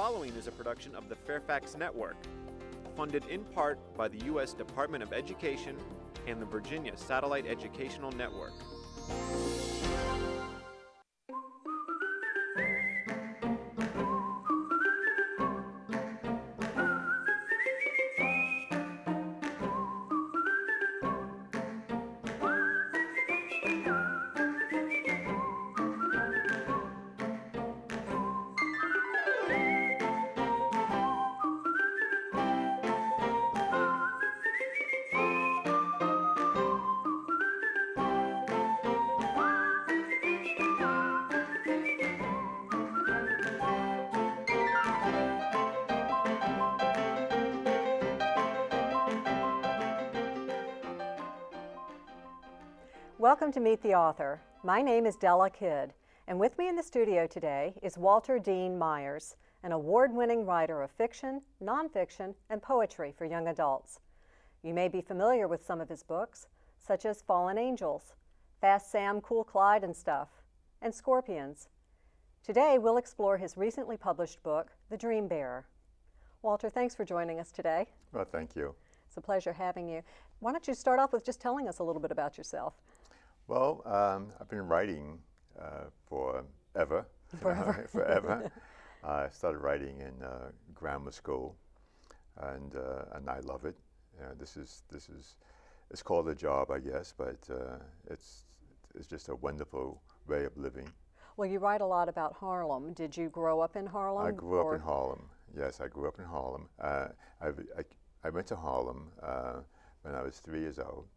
following is a production of the Fairfax Network, funded in part by the U.S. Department of Education and the Virginia Satellite Educational Network. Welcome to Meet the Author. My name is Della Kidd, and with me in the studio today is Walter Dean Myers, an award-winning writer of fiction, nonfiction, and poetry for young adults. You may be familiar with some of his books, such as Fallen Angels, Fast Sam, Cool Clyde and Stuff, and Scorpions. Today, we'll explore his recently published book, The Dream Bearer. Walter, thanks for joining us today. Well, thank you. It's a pleasure having you. Why don't you start off with just telling us a little bit about yourself? Well, I've been writing forever. Forever. I started writing in grammar school, and I love it. It's called a job, I guess, but it's just a wonderful way of living. Well, you write a lot about Harlem. Did you grow up in Harlem? I grew up in Harlem. Yes, I grew up in Harlem. I went to Harlem when I was 3 years old.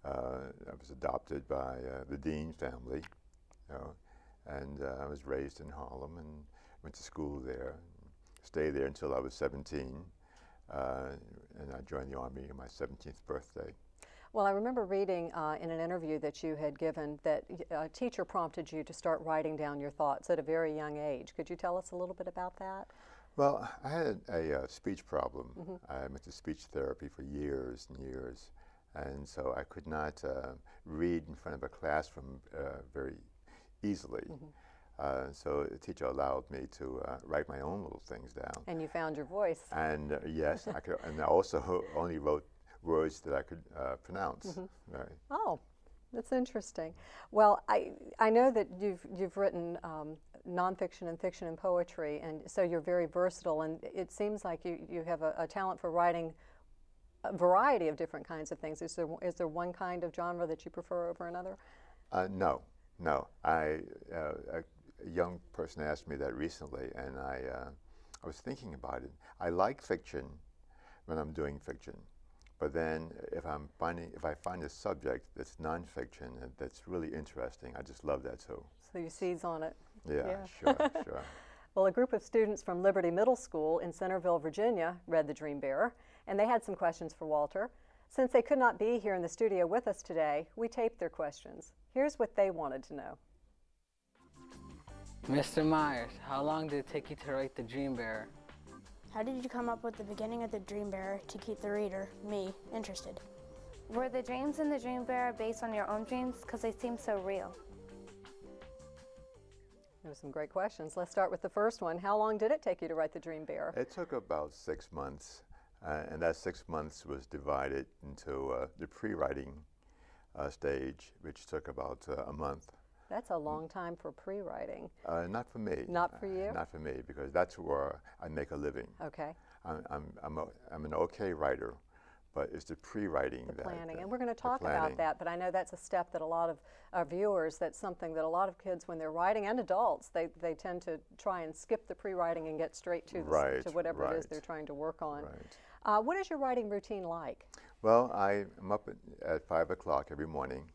I was adopted by the Dean family, and I was raised in Harlem and went to school there, stayed there until I was 17, and I joined the Army on my 17th birthday. Well, I remember reading in an interview that you had given that a teacher prompted you to start writing down your thoughts at a very young age. Could you tell us a little bit about that? Well, I had a speech problem. I went to speech therapy for years and years. And so I could not read in front of a classroom very easily. So the teacher allowed me to write my own little things down. And you found your voice. And yes, I could, and I also only wrote words that I could pronounce. Right. Oh, that's interesting. Well, I know that you've written nonfiction and fiction and poetry, and so you're very versatile. And it seems like you have a talent for writing a variety of different kinds of things. Is there one kind of genre that you prefer over another? No. A young person asked me that recently, and I was thinking about it. I like fiction when I'm doing fiction, but then if I find a subject that's nonfiction that's really interesting, I just love that too. So you seize on it. Yeah. Sure. Well, a group of students from Liberty Middle School in Centerville, Virginia, read The Dream Bearer, and they had some questions for Walter. Since they could not be here in the studio with us today, we taped their questions. Here's what they wanted to know. Mr. Myers, how long did it take you to write The Dream Bearer? How did you come up with the beginning of The Dream Bearer to keep the reader, me, interested? Were the dreams in The Dream Bearer based on your own dreams? Because they seem so real. There were some great questions. Let's start with the first one. How long did it take you to write The Dream Bearer? It took about 6 months, and that 6 months was divided into the pre-writing stage, which took about a month. That's a long time for pre-writing. Not for me. Not for you? Not for me, because that's where I make a living. Okay. I'm an okay writer, but it's the pre-writing. The planning, and we're going to talk about that, but I know that's a step that a lot of our viewers, that's something that a lot of kids, when they're writing, and adults, they tend to try and skip the pre-writing and get straight to, to whatever it is they're trying to work on. Right. What is your writing routine like? Well, I'm up at 5 o'clock every morning,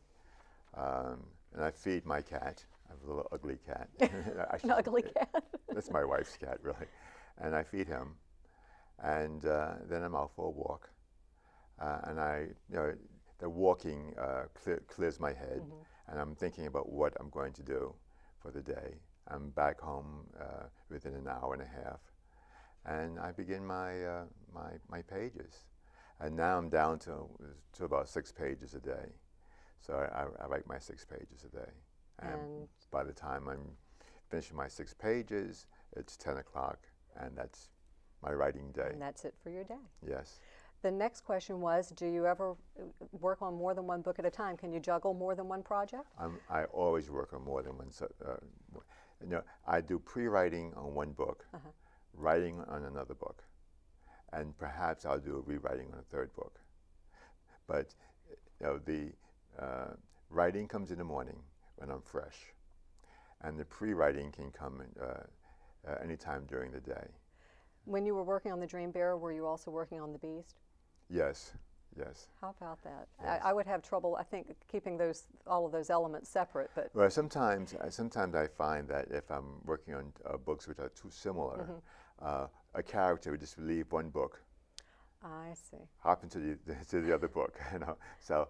and I feed my cat. I have a little ugly cat. An ugly cat? That's my wife's cat, really. And I feed him, and then I'm out for a walk. And the walking clears my head, and I'm thinking about what I'm going to do for the day. I'm back home within an hour and a half, and I begin my pages. And now I'm down to about 6 pages a day. So I write my 6 pages a day. And by the time I'm finishing my 6 pages, it's 10 o'clock, and that's my writing day. And that's it for your day. Yes. The next question was, do you ever work on more than one book at a time? Can you juggle more than one project? I always work on more than one. You know, I do pre-writing on one book, writing on another book, and perhaps I'll do a rewriting on a third book. But you know, the writing comes in the morning when I'm fresh, and the pre-writing can come anytime during the day. When you were working on the Dream Bearer, were you also working on the Beast? Yes, yes. How about that? Yes. I would have trouble, I think, keeping all of those elements separate. But well, sometimes I find that if I'm working on books which are too similar, a character would just leave one book. I see. Hop into the other book, you know. So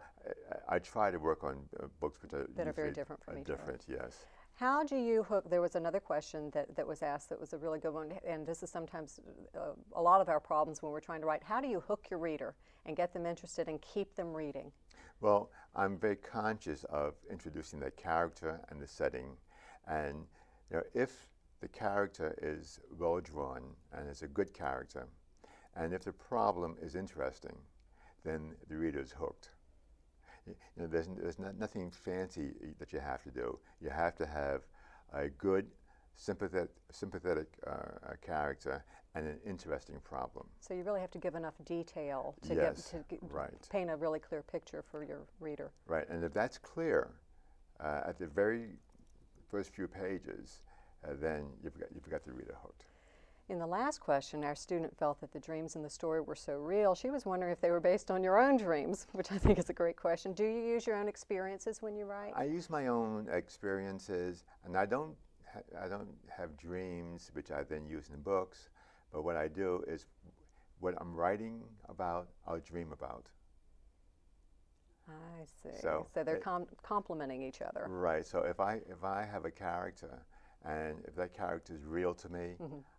I try to work on books which are very different from each other. Yes. How do you hook? There was another question that was asked that was a really good one, and this is sometimes a lot of our problems when we're trying to write. How do you hook your reader and get them interested and keep them reading? Well, I'm very conscious of introducing the character and the setting, and you know, if the character is well drawn and is a good character, and if the problem is interesting, then the reader is hooked. You know, there's nothing fancy that you have to do. You have to have a good, sympathetic character and an interesting problem. So you really have to give enough detail to paint a really clear picture for your reader. Right, and if that's clear at the very first few pages, then you've got the reader hooked. In the last question, our student felt that the dreams in the story were so real. She was wondering if they were based on your own dreams, which I think is a great question. Do you use your own experiences when you write? I use my own experiences, and I don't have dreams which I then use in books. But what I do is, what I'm writing about, I'll dream about. I see. So they're complementing each other. Right. So if I have a character, and if that character is real to me,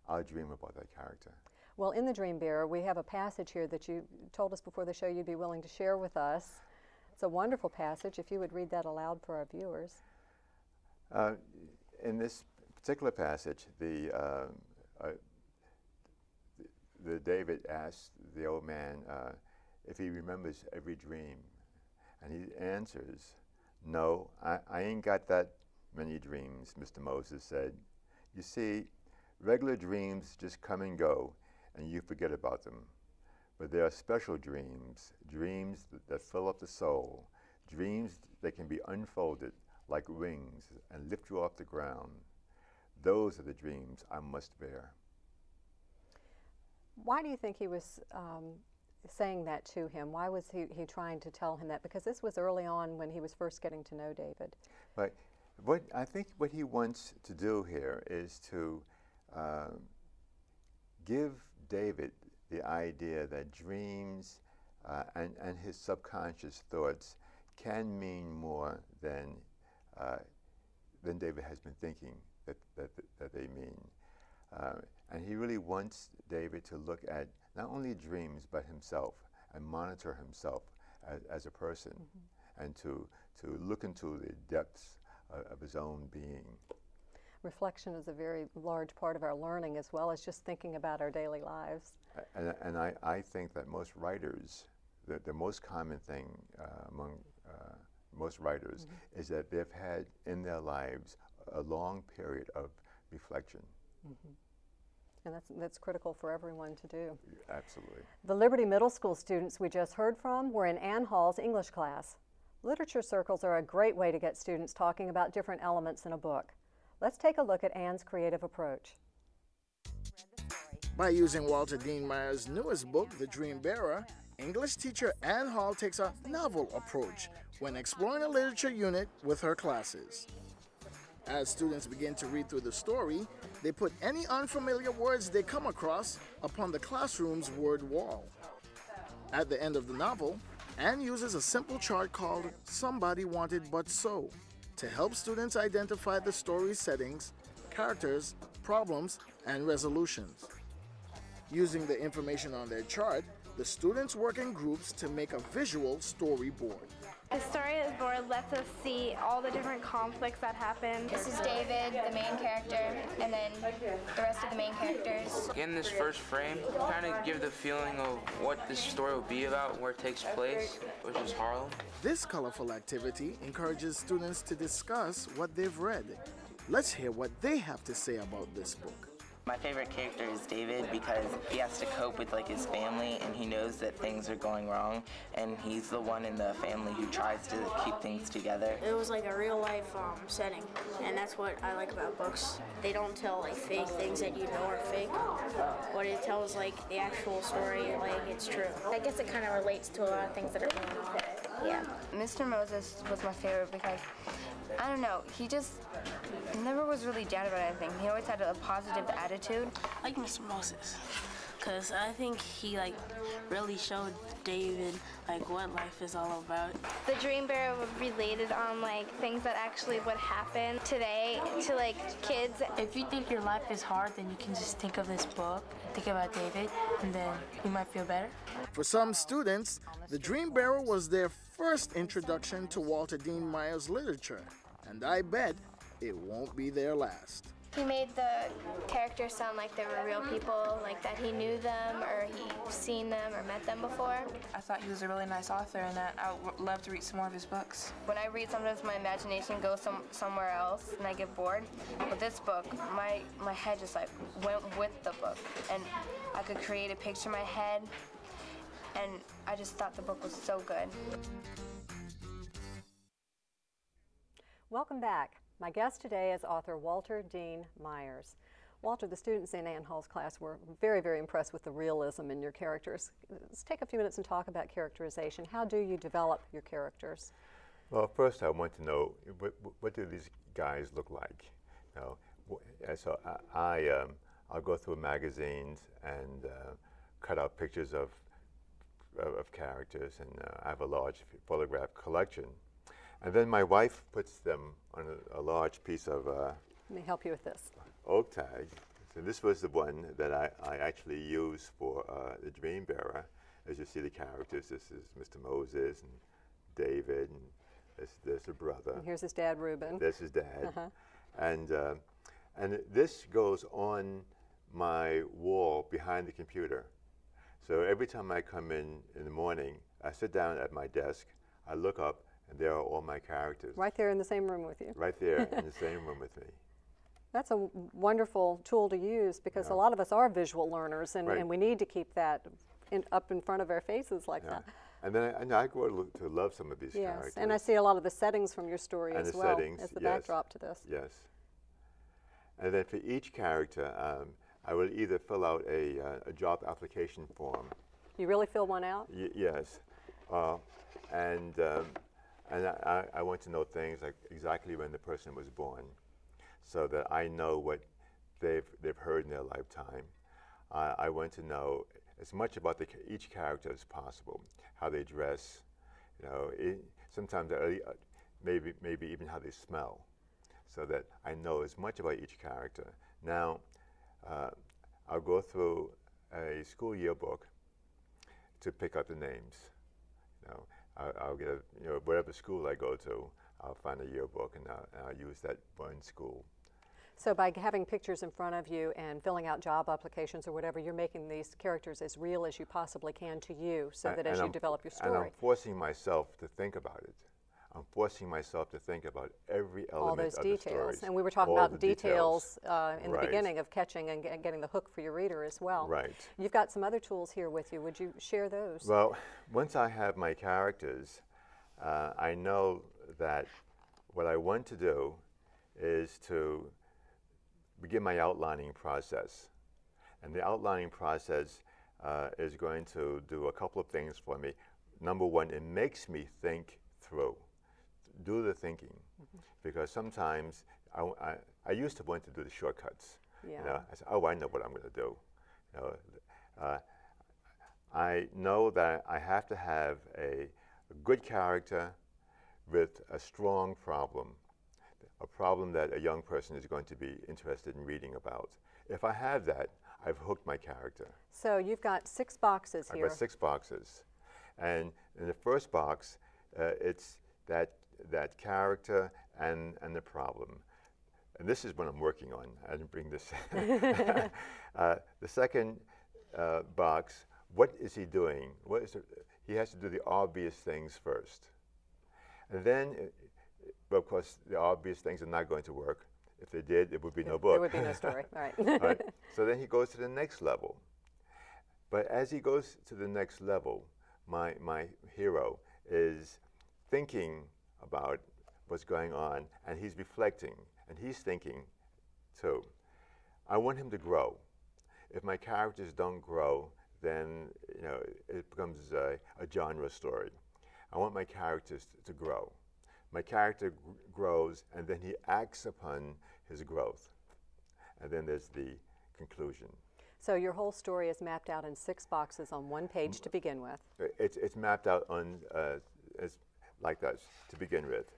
I'll dream about that character. Well, in the Dream Bearer, we have a passage here that you told us before the show you'd be willing to share with us. It's a wonderful passage. If you would read that aloud for our viewers. In this particular passage, the David asks the old man if he remembers every dream, and he answers, "No, I ain't got that many dreams," Mr. Moses said. "You see, regular dreams just come and go, and you forget about them. But there are special dreams, dreams that fill up the soul, dreams that can be unfolded like wings and lift you off the ground. Those are the dreams I must bear." Why do you think he was saying that to him? Why was he trying to tell him that? Because this was early on when he was first getting to know David. Right. I think what he wants to do here is to give David the idea that dreams and his subconscious thoughts can mean more than David has been thinking that they mean. And he really wants David to look at not only dreams but himself and monitor himself as a person, and to look into the depths of his own being. Reflection is a very large part of our learning, as well as just thinking about our daily lives. And I think that most writers, the most common thing among most writers is that they've had in their lives a long period of reflection. And that's critical for everyone to do. Absolutely. The Liberty Middle School students we just heard from were in Ann Hall's English class. Literature circles are a great way to get students talking about different elements in a book. Let's take a look at Ann's creative approach. By using Walter Dean Meyer's newest book, The Dream Bearer, English teacher Ann Hall takes a novel approach when exploring a literature unit with her classes. As students begin to read through the story, they put any unfamiliar words they come across upon the classroom's word wall. At the end of the novel, Ann uses a simple chart called Somebody Wanted But So to help students identify the story's settings, characters, problems, and resolutions. Using the information on their chart, the students work in groups to make a visual storyboard. The storyboard lets us see all the different conflicts that happen. This is David, the main character, and then the rest of the main characters. In this first frame, kind of give the feeling of what this story will be about, where it takes place, which is Harlem. This colorful activity encourages students to discuss what they've read. Let's hear what they have to say about this book. My favorite character is David because he has to cope with like his family, and he knows that things are going wrong, and he's the one in the family who tries to keep things together. It was like a real life setting, and that's what I like about books. They don't tell like fake things that you know are fake, but it tells like the actual story like it's true. I guess it kind of relates to a lot of things that are going on. Yeah. Mr. Moses was my favorite because, I don't know, he just never was really down about anything. He always had a positive attitude. I like Mr. Moses, because I think he like really showed David like what life is all about. The Dream Bearer related on like things that actually would happen today to like kids. If you think your life is hard, then you can just think of this book, think about David, and then you might feel better. For some students, The Dream Bearer was their first introduction to Walter Dean Myers literature, and I bet it won't be their last. He made the characters sound like they were real people, like that he knew them or he'd seen them or met them before. I thought he was a really nice author and that I would love to read some more of his books. When I read, sometimes my imagination goes somewhere else and I get bored. With this book, my head just like went with the book, and I could create a picture in my head, and I just thought the book was so good. Welcome back. My guest today is author Walter Dean Myers. Walter, the students in Ann Hall's class were very, very impressed with the realism in your characters. Let's take a few minutes and talk about characterization. How do you develop your characters? Well, first I want to know, what do these guys look like? You know, so I'll go through magazines and cut out pictures of characters, and I have a large photograph collection. And then my wife puts them on a large piece of Let me help you with this. oak tag. So this was the one that I actually used for the Dream Bearer. As you see the characters, this is Mr. Moses and David, and there's a brother. And here's his dad, Reuben. There's his dad. And this goes on my wall behind the computer. So every time I come in the morning, I sit down at my desk, I look up, and there are all my characters. Right there in the same room with you. Right there in the same room with me. That's a wonderful tool to use because a lot of us are visual learners, and we need to keep that up in front of our faces like that. And then I grow to love some of these characters. And I see a lot of the settings from your story and as the well settings, as the backdrop to this. Yes. And then for each character, I will either fill out a job application form. You really fill one out? Yes. And I want to know things like exactly when the person was born, so that I know what they've heard in their lifetime. I want to know as much about each character as possible, how they dress, you know, sometimes maybe even how they smell, so that I know as much about each character. Now, I'll go through a school yearbook to pick out the names. You know, I'll get whatever school I go to, I'll find a yearbook and I'll use that one school. So by having pictures in front of you and filling out job applications or whatever, you're making these characters as real as you possibly can to you, so that as you develop your story. And I'm forcing myself to think about it. I'm forcing myself to think about every element all those of details. the story. And we were talking about details in the beginning of catching and getting the hook for your reader as well. Right. You've got some other tools here with you. Would you share those? Well, once I have my characters, I know that what I want to do is to begin my outlining process. And the outlining process is going to do a couple of things for me. Number one, it makes me think through. Do the thinking, because sometimes I used to want to do the shortcuts. Yeah. You know, I said, oh, I know what I'm going to do. You know, I know that I have to have a good character with a strong problem, a problem that a young person is going to be interested in reading about. If I have that, I've hooked my character. So you've got 6 boxes here. I've got 6 boxes, and in the first box, it's that character and the problem. And this is what I'm working on. I didn't bring this. The second box, what is he doing? He has to do the obvious things first. And then, but of course, the obvious things are not going to work. If they did, it would be no book. There would be no story, right. Right. So then he goes to the next level. But as he goes to the next level, my hero is thinking about what's going on, and he's reflecting, and he's thinking too. I want him to grow. If my characters don't grow, then it becomes a genre story. I want my characters to grow. My character grows, and then he acts upon his growth. And then there's the conclusion. So your whole story is mapped out in 6 boxes on 1 page to begin with. It's mapped out on like that to begin with.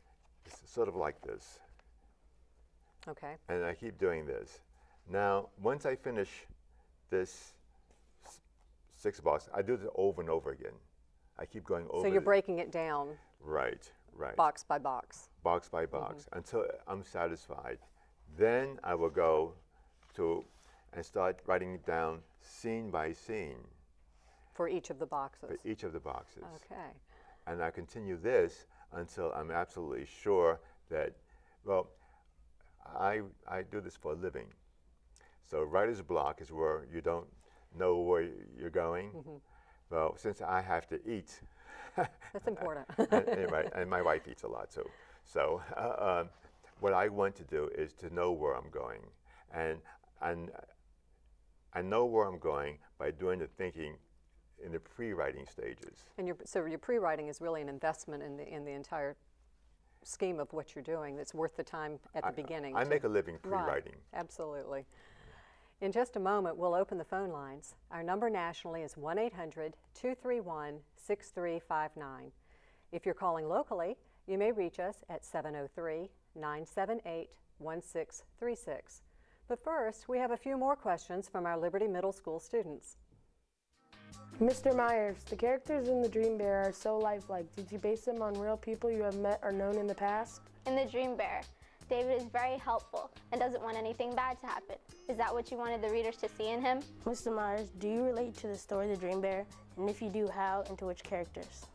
It's sort of like this. Okay. And I keep doing this. Now, once I finish this 6 box, I do this over and over again. I keep going over. So you're breaking it down. Right. Box by box. Box by box until I'm satisfied. Then I will go to and start writing it down scene by scene. For each of the boxes. For each of the boxes. Okay. And I continue this until I'm absolutely sure that, well, I do this for a living. So writer's block is where you don't know where you're going. Well, since I have to eat. That's important. and my wife eats a lot too. So what I want to do is to know where I'm going. And I know where I'm going by doing the thinking in the pre-writing stages. And so your pre-writing is really an investment in the entire scheme of what you're doing. That's worth the time at the beginning. I make a living pre-writing. Right, absolutely. In just a moment, we'll open the phone lines. Our number nationally is 1-800-231-6359. If you're calling locally, you may reach us at 703-978-1636. But first, we have a few more questions from our Liberty Middle School students. Mr. Myers, the characters in The Dream Bear are so lifelike. Did you base them on real people you have met or known in the past? In The Dream Bear, David is very helpful and doesn't want anything bad to happen. Is that what you wanted the readers to see in him? Mr. Myers, do you relate to the story The Dream Bear? And if you do, how and to which characters?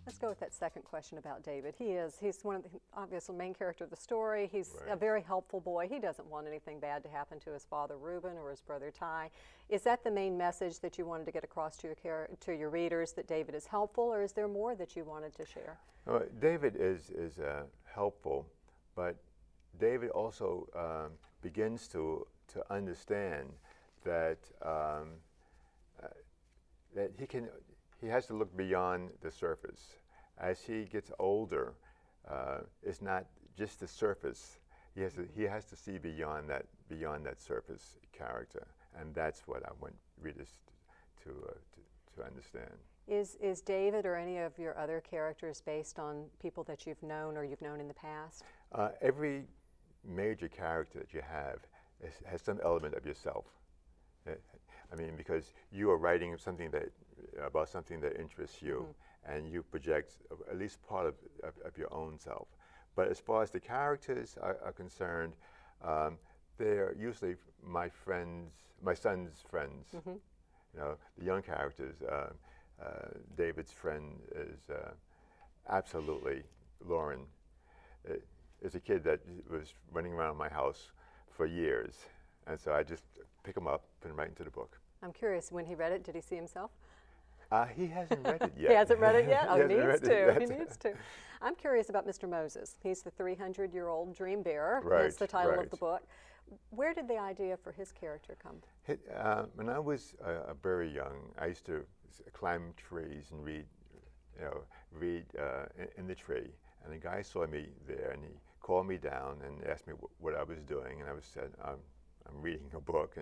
Let's go with that second question about David. He's one of the obvious main character of the story. He's a very helpful boy. He doesn't want anything bad to happen to his father Reuben or his brother Ty. Is that the main message that you wanted to get across to your readers, that David is helpful, or is there more that you wanted to share? David is helpful, but David also begins to understand that that he has to look beyond the surface. As he gets older, it's not just the surface. He has to see beyond that surface character, and that's what I want readers to understand. Is David or any of your other characters based on people that you've known or you've known in the past? Every major character that you have has some element of yourself. I mean, because you are writing about something that interests you, and you project at least part of your own self. But as far as the characters are concerned, they're usually my son's friends. The young characters. David's friend is absolutely Lauren. Is a kid that was running around my house for years, and so I just pick him up and write into the book. I'm curious, when he read it, did he see himself? He hasn't read it yet. He hasn't read it yet? Oh, he needs to. He needs to. I'm curious about Mr. Moses. He's the 300-year-old dream bearer. Right, That's the title of the book. Where did the idea for his character come? When I was very young, I used to climb trees and read in the tree. And the guy saw me there, and he called me down and asked me what I was doing, and I said, I'm reading a book.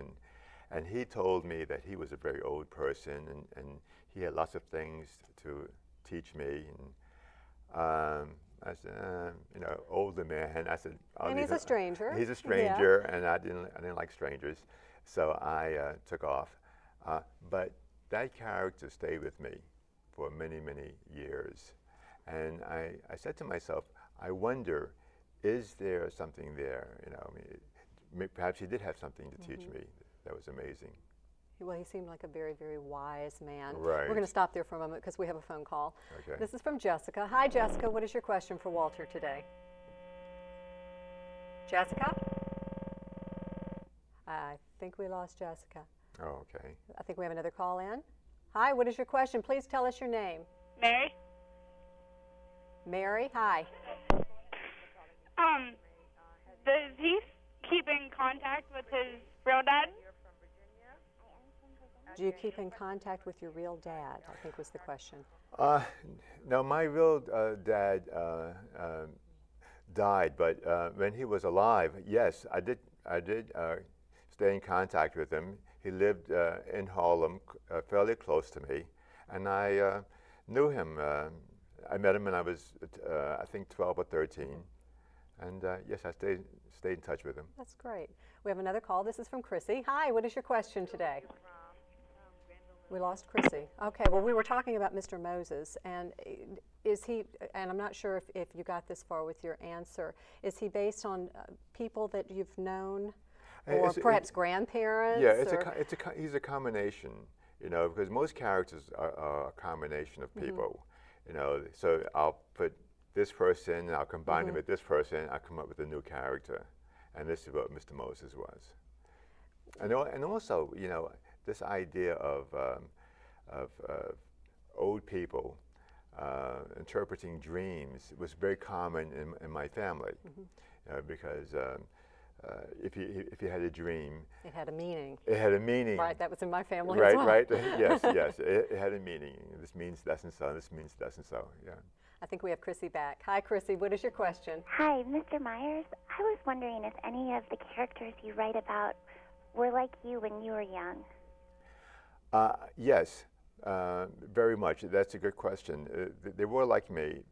And he told me that he was a very old person, and he had lots of things to teach me. And I said, older man. I said, and he's a stranger. He's a stranger, and I didn't like strangers, so I took off. But that character stayed with me for many, many years. And I said to myself, I wonder, is there something there? You know, I mean, perhaps he did have something to teach me. That was amazing. Well, he seemed like a very, very wise man. Right. We're going to stop there for a moment because we have a phone call. Okay. This is from Jessica. Hi, Jessica. What is your question for Walter today? Jessica? I think we lost Jessica. Oh, okay. I think we have another call in. Hi, what is your question? Please tell us your name. Mary? Mary, hi. Does he keep in contact with his real dad? Do you keep in contact with your real dad, I think was the question. No, my real dad died, but when he was alive, yes, I did stay in contact with him. He lived in Harlem, fairly close to me, and I knew him. I met him when I was, I think, 12 or 13, and yes, I stayed in touch with him. That's great. We have another call. This is from Chrissy. Hi, what is your question today? We lost Chrissy. Okay, well, we were talking about Mr. Moses, and is he, and I'm not sure if you got this far with your answer, is he based on people that you've known, or perhaps grandparents? Yeah, he's a combination, you know, because most characters are a combination of people, you know, so I'll put this person, and I'll combine him with this person, and I'll come up with a new character, and this is what Mr. Moses was. And also, you know, this idea of old people interpreting dreams was very common in my family, because if you had a dream, it had a meaning. It had a meaning. Right, that was in my family as well. Right, yes, yes. It had a meaning. This means thus and so. This means thus and so. Yeah. I think we have Chrissy back. Hi, Chrissy. What is your question? Hi, Mr. Myers. I was wondering if any of the characters you write about were like you when you were young. Yes, very much. That's a good question. They were like me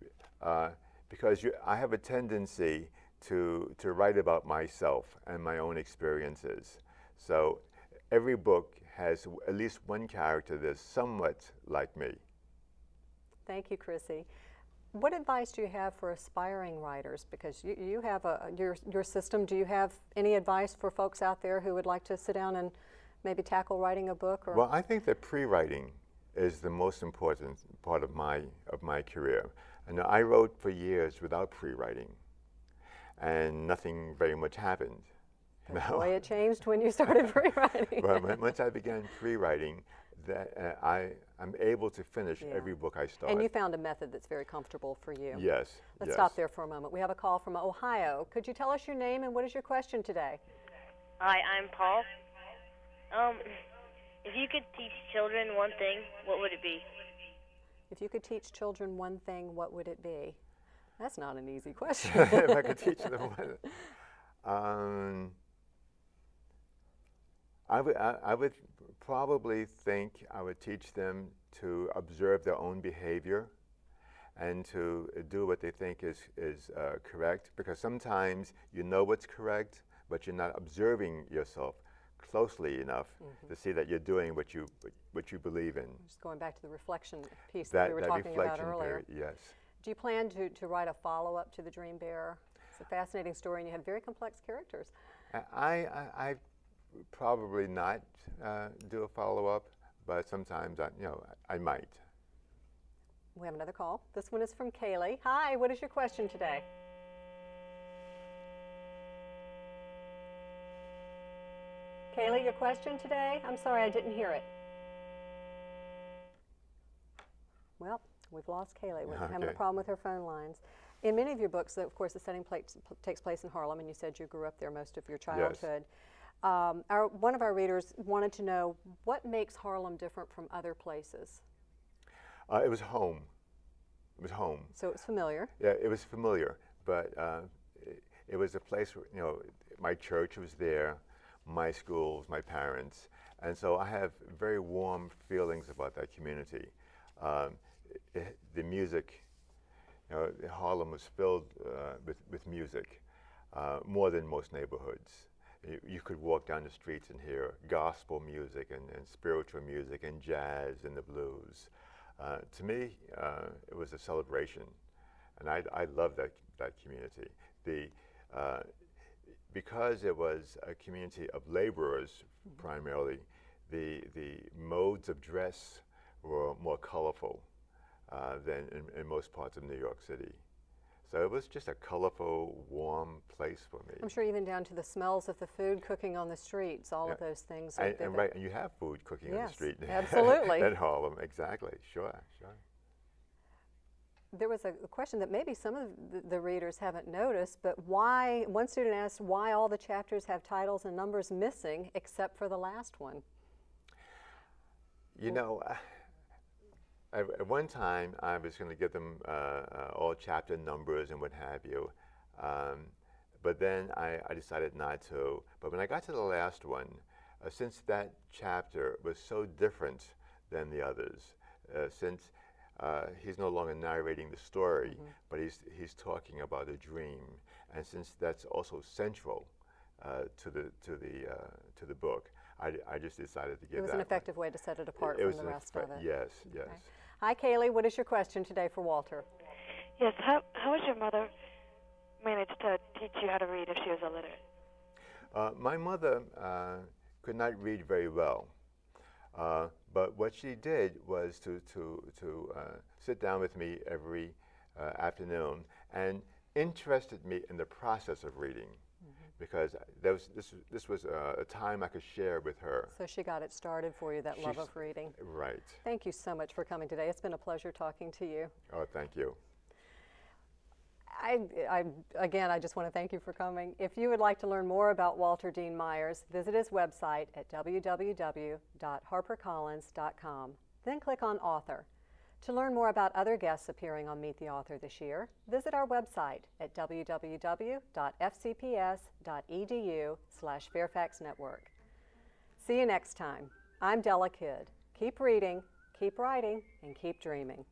because I have a tendency to write about myself and my own experiences. So every book has at least one character that's somewhat like me. Thank you, Chrissy. What advice do you have for aspiring writers? Because you have your system. Do you have any advice for folks out there who would like to sit down and maybe tackle writing a book? Or? Well, I think that pre-writing is the most important part of my career. And I wrote for years without pre-writing, and nothing very much happened. Boy, it changed when you started pre-writing. Well, once I began pre-writing, I'm able to finish every book I start. And you found a method that's very comfortable for you. Yes. Let's stop there for a moment. We have a call from Ohio. Could you tell us your name and what is your question today? Hi, I'm Paul. If you could teach children one thing, what would it be? If you could teach children one thing, what would it be? That's not an easy question. If I could teach them one, I would probably think I would teach them to observe their own behavior and to do what they think is correct, because sometimes you know what's correct, but you're not observing yourself closely enough to see that you're doing what you believe in. Just going back to the reflection piece that we were talking about earlier. Yes. Do you plan to write a follow-up to The Dream Bearer? It's a fascinating story, and you have very complex characters. I probably not do a follow-up, but sometimes I might. We have another call. This one is from Kaylee. Hi, what is your question today? Kaylee, your question today? I'm sorry, I didn't hear it. Well, we've lost Kaylee. We're having a problem with her phone lines. In many of your books, of course, the setting takes place in Harlem, and you said you grew up there most of your childhood. Yes. One of our readers wanted to know, what makes Harlem different from other places? It was home. It was home. So it was familiar? Yeah, it was familiar, but it was a place where, my church was there, my schools, my parents, and so I have very warm feelings about that community. The music, Harlem was filled with music, more than most neighborhoods. You could walk down the streets and hear gospel music and spiritual music and jazz and the blues. To me, it was a celebration, and I love that community. Because it was a community of laborers primarily, the modes of dress were more colorful than in most parts of New York City. So it was just a colorful, warm place for me. I'm sure even down to the smells of the food cooking on the streets, all of those things. And you have food cooking on the street. Absolutely. In Harlem, exactly, sure. There was a question that maybe some of the readers haven't noticed, but why, one student asked why all the chapters have titles and numbers missing except for the last one. You know, at one time I was going to give them all chapter numbers and what have you, but then I decided not to. But when I got to the last one, since that chapter was so different than the others, since he's no longer narrating the story, but he's talking about a dream, and since that's also central to the book, I just decided to give that. It was an effective way to set it apart from the rest of it. Yes, yes. Okay. Hi, Kaylee. What is your question today for Walter? Yes. How was your mother managed to teach you how to read if she was illiterate? My mother could not read very well. But what she did was to sit down with me every afternoon and interested me in the process of reading, because this was a time I could share with her. So she got it started for you, that love of reading. Right. Thank you so much for coming today. It's been a pleasure talking to you. Oh, thank you. Again, I just want to thank you for coming. If you would like to learn more about Walter Dean Myers, visit his website at www.harpercollins.com. Then click on Author. To learn more about other guests appearing on Meet the Author this year, visit our website at www.fcps.edu/Fairfax Network. See you next time. I'm Della Kidd. Keep reading, keep writing, and keep dreaming.